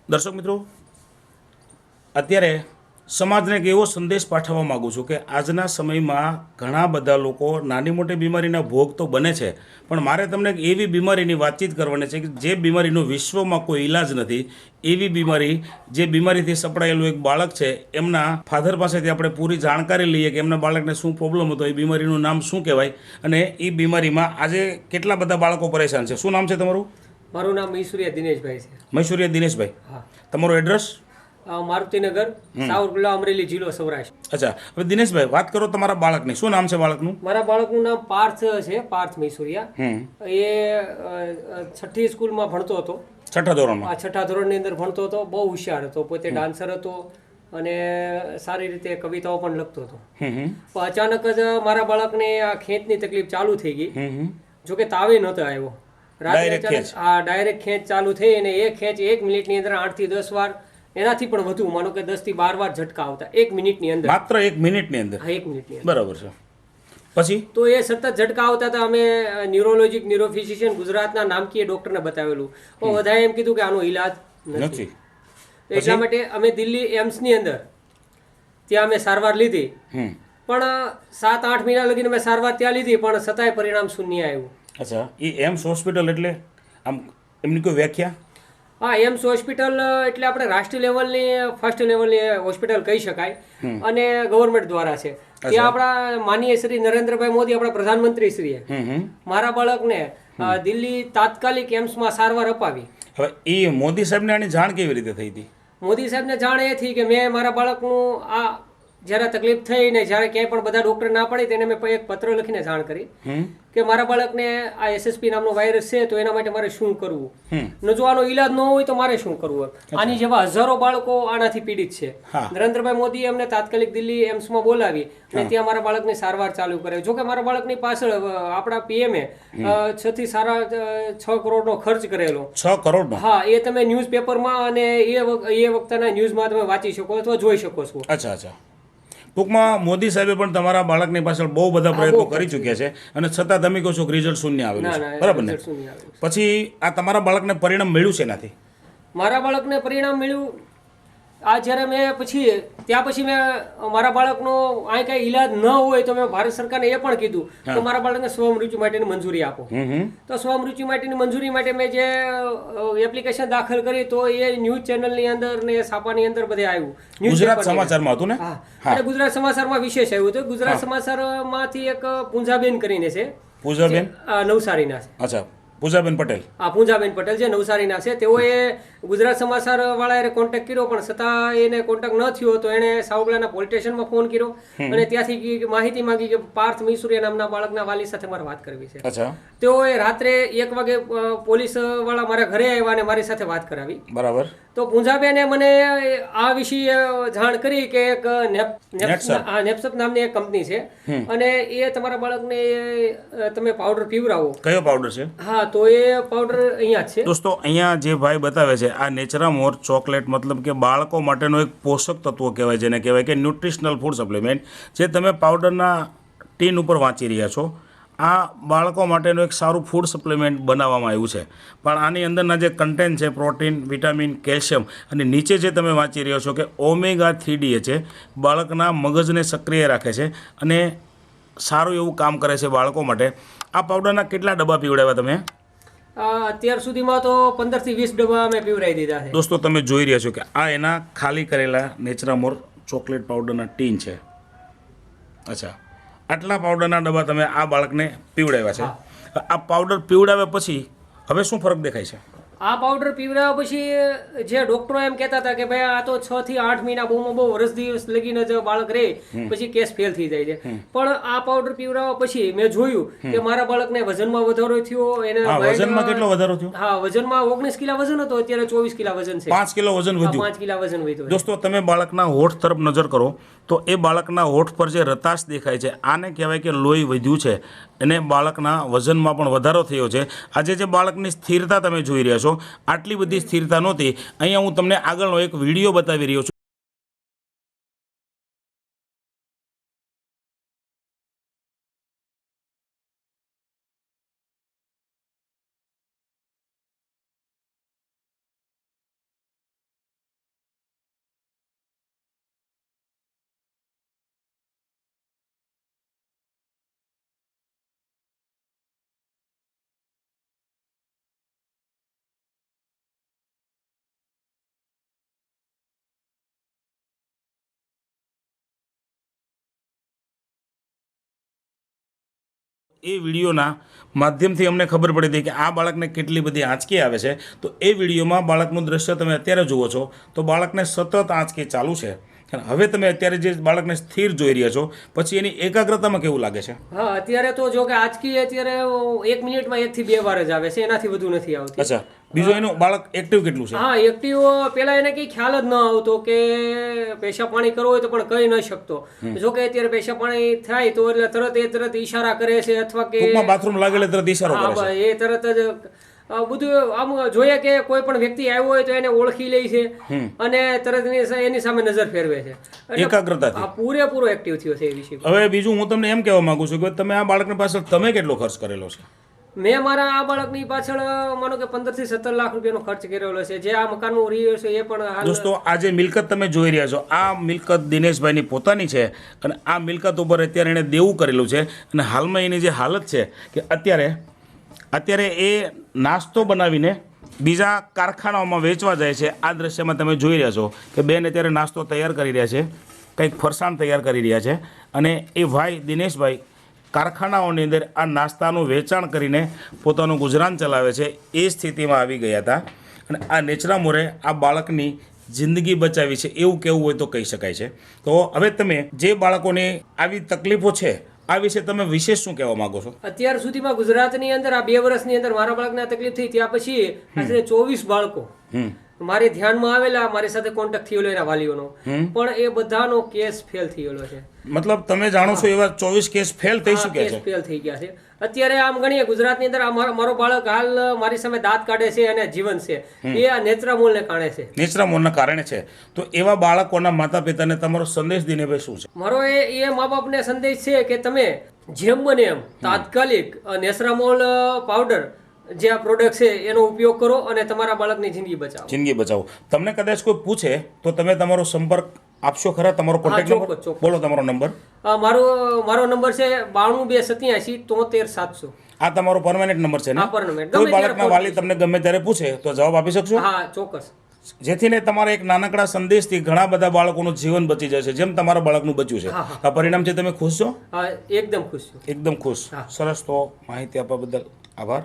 દર્શક મિત્રો, અત્યારે સમાજને એક એવો સંદેશ પાઠવવા માગું છું કે આજના સમયમાં ઘણા બધા લોકો નાની મોટી બીમારીના ભોગ તો બને છે, પણ મારે તમને એક એવી બીમારીની વાતચીત કરવાની છે કે જે બીમારીનો વિશ્વમાં કોઈ ઈલાજ નથી. એવી બીમારી, જે બીમારીથી સપડાયેલું એક બાળક છે, એમના ફાધર પાસેથી આપણે પૂરી જાણકારી લઈએ કે એમના બાળકને શું પ્રોબ્લેમ હતો, એ બીમારીનું નામ શું કહેવાય અને એ બીમારીમાં આજે કેટલા બધા બાળકો પરેશાન છે. શું નામ છે તમારું? મારું નામ મૈસુરિયા દિનેશભાઈ છે. મૈસુરિયા દિનેશભાઈ. હા. તમારું એડ્રેસ? મારુતિનગર, સાવરકુંડલા, અમરેલી જિલ્લો સૌરાષ્ટ્ર. અચ્છા, હવે દિનેશભાઈ વાત કરો તમારા બાળકની. શું નામ છે બાળકનું? મારા બાળકનું નામ પાર્થ છે, પાર્થ મૈસુરિયા. એ છઠ્ઠી સ્કૂલમાં ભણતો હતો. છઠ્ઠા ધોરણમાં? છઠ્ઠા ધોરણની અંદર ભણતો હતો. બહુ હોશિયાર હતો, પોતે ડાન્સર હતો અને સારી રીતે કવિતાઓ પણ લખતો હતો. પણ અચાનક જ મારા બાળકને આ ખેંચની તકલીફ ચાલુ થઈ ગઈ. જોકે તાવે નહોતો આવ્યો. ડાયરેક્ટ ખેંચ ચાલુ થઈ અને એ ખેંચ 1 મિનિટની અંદર 8 થી 10 વાર, એનાથી પણ વધુ, માનો કે 10 થી 12 વાર ઝટકા આવતા 1 મિનિટની અંદર. માત્ર 1 મિનિટની અંદર? હા, 1 મિનિટની અંદર. બરાબર છે. પછી તો એ સતત ઝટકા આવતા હતા. અમે ન્યુરોફિઝિશિયન ગુજરાતના નામકીય ડોક્ટરને બતાવેલું. બધાએ એમ કીધું કે આનો ઈલાજ નથી. એટલા માટે અમે દિલ્હી એમ્સની અંદર ત્યાં અમે સારવાર લીધી. પણ 7-8 મહિના લગીને મેં સારવાર ત્યાં લીધી, પણ છતાંય પરિણામ શૂન્ય આવ્યું. અચ્છા, એ એમ્સ હોસ્પિટલ એટલે આમ એમની કોઈ વ્યાખ્યા? હા, એમ્સ હોસ્પિટલ એટલે આપણે રાષ્ટ્રીય લેવલની, ફર્સ્ટ લેવલની હોસ્પિટલ કહી શકાય અને ગવર્મેન્ટ દ્વારા છે. ત્યાં આપણા માનનીય શ્રી નરેન્દ્રભાઈ મોદી, આપણા પ્રધાનમંત્રી શ્રીએ મારા બાળકને દિલ્હી તાત્કાલિક એમ્સમાં સારવાર અપાવી. હવે એ મોદી સાહેબને આની જાણ કેવી રીતે થઈ હતી? મોદી સાહેબને જાણ એ થઈ કે મેં મારા બાળકનું આ જ્યારે તકલીફ થઈ ને જ્યારે ક્યાંય પણ બધા ડોક્ટર ના પડી, તેને મેં એક પત્ર લખીને જાણ કરી કે મારા બાળકને આ SSP નામનો વાયરસ છે, તો એના માટે મારે શું કરવું, ને જો આનો ઈલાજ ન હોય તો મારે શું કરવું. આની જેવા હજારો બાળકો આનાથી પીડિત છે. નરેન્દ્રભાઈ મોદીએ અમને તાત્કાલિક દિલ્હી એમ્સમાં બોલાવી અને ત્યાં મારા બાળકની સારવાર ચાલુ કરે. જોકે મારા બાળકની પાછળ આપણા PM 6 થી 6 કરોડનો ખર્ચ કરેલો. 6 કરોડ? હા, એ તમે ન્યૂઝપેપરમાં અને એ વખતના ન્યૂઝમાં તમે વાંચી શકો અથવા જોઈ શકો છો. અચ્છા અચ્છા. ટૂંકમાં મોદી સાહેબે પણ તમારા બાળકની પાછળ બહુ બધા પ્રયત્નો કરી ચૂક્યા છે અને છતાં તમે કહો છો કે રિઝલ્ટ શૂન્ય આવેલું છે, બરાબર ને? પછી આ તમારા બાળકને પરિણામ મળ્યું છે એનાથી? મારા બાળકને પરિણામ મળ્યું આ જ્યારે મેં ત્યાં પછી મેં મારા બાળકનો આ કઈ ઈલાજ ન હોય તો મેં ભારત સરકારને એ પણ કીધું કે મારા બાળકને સ્વમૃત્યુ માટેની મંજૂરી આપો. તો સ્વમૃત્યુ માટેની મંજૂરી માટે મેં જે એપ્લિકેશન દાખલ કરી, તો એ ન્યૂઝ ચેનલની અંદર ને છાપાની અંદર બધે આવ્યું. ગુજરાત સમાચારમાં હતું ને? હા, અને ગુજરાત સમાચારમાં વિશેષ આવ્યું હતું. ગુજરાત સમાચારમાંથી એક પૂંજાબેન કરીને છે. પૂંજાબેન નવસારીના છે. અચ્છા, પૂંજાબેન પટેલ. હા, પૂંજાબેન પટેલ જે નવસારીના છે. તેઓએ ગુજરાત સમાચાર વાળાએ કોન્ટેક્ટ કર્યો, પણ છતાં એને કોન્ટેક્ટ ન થયો. તો એણે સાવરકુંડલાના પોલીસ સ્ટેશનમાં ફોન કર્યો અને ત્યાંથી માહિતી માંગી કે પાર્થ મૈસુરિયા નામના બાળકના વાલી સાથે મારે વાત કરવી છે. અચ્છા. તેઓએ રાત્રે 1 વાગે પોલીસ વાળા મારા ઘરે આવ્યા અને મારી સાથે વાત કરાવી. બરાબર. તો પૂંજાબેને મને આ વિશે જાણ કરી કે એક નેપ્સપ નામની એક કંપની છે અને એ તમારા બાળકને તમે પાવડર પીવડાવો. કયો પાવડર છે? હા, તો એ પાવડર અહીંયા છે. દોસ્તો, અહીંયા જે ભાઈ બતાવે છે આ નેચરામોર ચોકલેટ, મતલબ કે બાળકો માટેનો એક પોષક તત્વ કહેવાય, જેને કહેવાય કે ન્યુટ્રિશનલ ફૂડ સપ્લિમેન્ટ, જે તમે પાવડરના ટીન ઉપર વાંચી રહ્યા છો. આ બાળકો માટેનું એક સારું ફૂડ સપ્લિમેન્ટ બનાવવામાં આવ્યું છે. પણ આની અંદરના જે કન્ટેન્ટ છે, પ્રોટીન, વિટામિન, કેલ્શિયમ, અને નીચે જે તમે વાંચી રહ્યો છો કે omega-3 DHA બાળકના મગજને સક્રિય રાખે છે અને સારું એવું કામ કરે છે બાળકો માટે. આ પાવડરના કેટલા ડબ્બા પીવડાવ્યા તમે? અત્યાર સુધીમાં તો 15 થી 20 ડબ્બા મેં પીવડાવી દીધા છે. દોસ્તો, તમે જોઈ રહ્યા છો કે આ એના ખાલી કરેલા નેચરામોર ચોકલેટ પાવડરના ટીન છે. અચ્છા, આટલા પાવડરના ડબ્બા તમે આ બાળકને પીવડાવ્યા છે. આ પાવડર પીવડાવ્યા પછી હવે શું ફરક દેખાય છે? આ પાવડર પીવડાવ્યા પછી જે ડોક્ટરો એમ કહેતા હતા કે ભાઈ આ તો 6 થી 8 મહિના બહુ વર્ષ દિવસ લગીને જ બાળક રહે, પછી કેસ ફેલ થઈ જાય છે. પણ આ પાવડર પીવડાવ્યા પછી મેં જોયું કે મારા બાળકને વજનમાં વધારો થયો. એને વજનમાં કેટલો વધારો થયો? હા, વજનમાં 19 કિલો વજન હતો, અત્યારે 24 કિલો વજન છે. 5 કિલો વજન વધ્યું. 5 કિલો વજન વધ્યું. દોસ્તો, તમે બાળકના હોઠ તરફ નજર કરો તો એ બાળકના હોઠ પર જે રતાશ દેખાય છે, આને કહેવાય કે લોહી વધ્યું છે અને બાળકના વજનમાં પણ વધારો થયો છે. આજે જે બાળકની સ્થિરતા તમે જોઈ રહ્યા છો, આટલી બધી સ્થિરતા નહોતી. અહીંયા હું તમને આગળનો એક વિડીયો બતાવી રહ્યો છું. એ વિડીયોના માધ્યમથી અમને ખબર પડી હતી કે આ બાળકને કેટલી બધી આંચકી આવે છે. તો એ વિડીયોમાં બાળકનું દ્રશ્ય તમે અત્યારે જુઓ છો તો બાળકને સતત આંચકી ચાલુ છે. અને હવે તમે અત્યારે જે બાળકને સ્થિર જોઈ રહ્યા છો પછી એની એકાગ્રતામાં કેવું લાગે છે? હા, અત્યારે તો જો કે આંચકી અત્યારે 1 મિનિટમાં 1 થી 2 વાર જ આવે છે, એનાથી વધુ નથી આવતી. અચ્છા, બીજું એનું બાળક એક્ટિવ કેટલું છે? હા, એક્ટિવ પેલા એને કઈ ખ્યાલ જ ન આવતો કે પેશાબ પાણી કરવો હોય તો પણ કહી ન શકતો. જો કે અત્યારે પેશાબ પાણી થાય તો એટલે તરત ઈશારા કરે છે અથવા કે ટૂંકમાં બાથરૂમ લાગે એટલે તરત ઈશારો કરે છે. એ તરત જ બધું આમ જોઈએ કે કોઈ પણ વ્યક્તિ આવ્યો હોય તો એને ઓળખી લે છે અને તરત એની સામે નજર ફેરવે છે. એકાગ્રતાથી આ પૂરેપૂરો એક્ટિવ થયો છે એ વિશે. હવે બીજું હું તમને એમ કહેવા માંગુ છું કે તમે આ બાળકની પાછળ તમે કેટલો ખર્ચ કરેલો છે? મેં મારા આ બાળકની પાછળ માનો કે 15 થી 17 લાખ રૂપિયાનો ખર્ચ કરેલો છે. જે આ મકાનનું રહ્યું છે એ પણ હાલ દોસ્તો, આ જે મિલકત તમે જોઈ રહ્યા છો આ મિલકત દિનેશભાઈની પોતાની છે અને આ મિલકત ઉપર અત્યારે એણે દેવું કરેલું છે. અને હાલમાં એની જે હાલત છે કે અત્યારે એ નાસ્તો બનાવીને બીજા કારખાનાઓમાં વેચવા જાય છે. આ દ્રશ્યમાં તમે જોઈ રહ્યા છો કે બેન અત્યારે નાસ્તો તૈયાર કરી રહ્યા છે, કંઈક ફરસાણ તૈયાર કરી રહ્યા છે. અને એ ભાઈ દિનેશભાઈ કારખાનાઓની અંદર આ નાસ્તાનું વેચાણ કરીને પોતાનું ગુજરાન ચલાવે છે. એ સ્થિતિમાં આવી ગયા હતા અને આ નેચરા મોરે આ બાળકની જિંદગી બચાવી છે એવું કહેવું હોય તો કહી શકાય છે. તો હવે તમે જે બાળકોને આવી તકલીફો છે આ વિશે તમે વિશેષ શું કહેવા માંગો છો? અત્યાર સુધીમાં ગુજરાતની અંદર આ 2 વર્ષની અંદર મારા બાળકને આ તકલીફ થઈ ત્યાં પછી આશરે 24 બાળકો મારે ધ્યાનમાં આવેલા, મારી સાથે કોન્ટેક્ટ થયેલો એના વાલીઓનો, પણ એ બધાનો કેસ ફેલ થયેલો છે. મતલબ તમે જાણો છો એવા 24 કેસ ફેલ થઈ ચૂક્યા છે. ફેલ થઈ ગયા છે. અત્યારે આમ ગણીએ ગુજરાતની અંદર મારો બાળક હાલ મારી સામે દાંત કાઢે છે અને જીવન છે એ આ નેત્રામૂળને કારણે છે. નેત્રામૂળના કારણે છે. તો એવા બાળકોના માતા પિતાને તમારો સંદેશ દિનેશભાઈ શું છે? મારો એ મા બાપને સંદેશ છે કે તમે જેમ બને એમ તાત્કાલિક નેત્રામૂળ પાવડર જે આ પ્રોડક્ટ છે એનો ઉપયોગ કરો અને તમારા બાળકની જિંદગી બચાવો. તમને કદાચ કોઈ પૂછે તો તમે તમારો સંપર્ક આપશો ખરા? તમારો કોન્ટેક્ટ નંબર બોલો, તમારો નંબર. મારો નંબર છે 92 287 73 700. આ તમારો પરમેનન્ટ નંબર છે ને? કોઈ બાળકના વાલી તમને ગમે ત્યારે પૂછે તો જવાબ આપી શકશો? હા, ચોક્કસ. જેથી ને તમારા એક નાનકડા સંદેશથી ઘણા બધા બાળકોનું જીવન બચી જશે, જેમ તમારા બાળકનું બચ્યું છે. આ પરિણામથી તમે ખુશ છો? એકદમ ખુશ છું. એકદમ ખુશ. સરસ. તો માહિતી આપવા બદલ આભાર.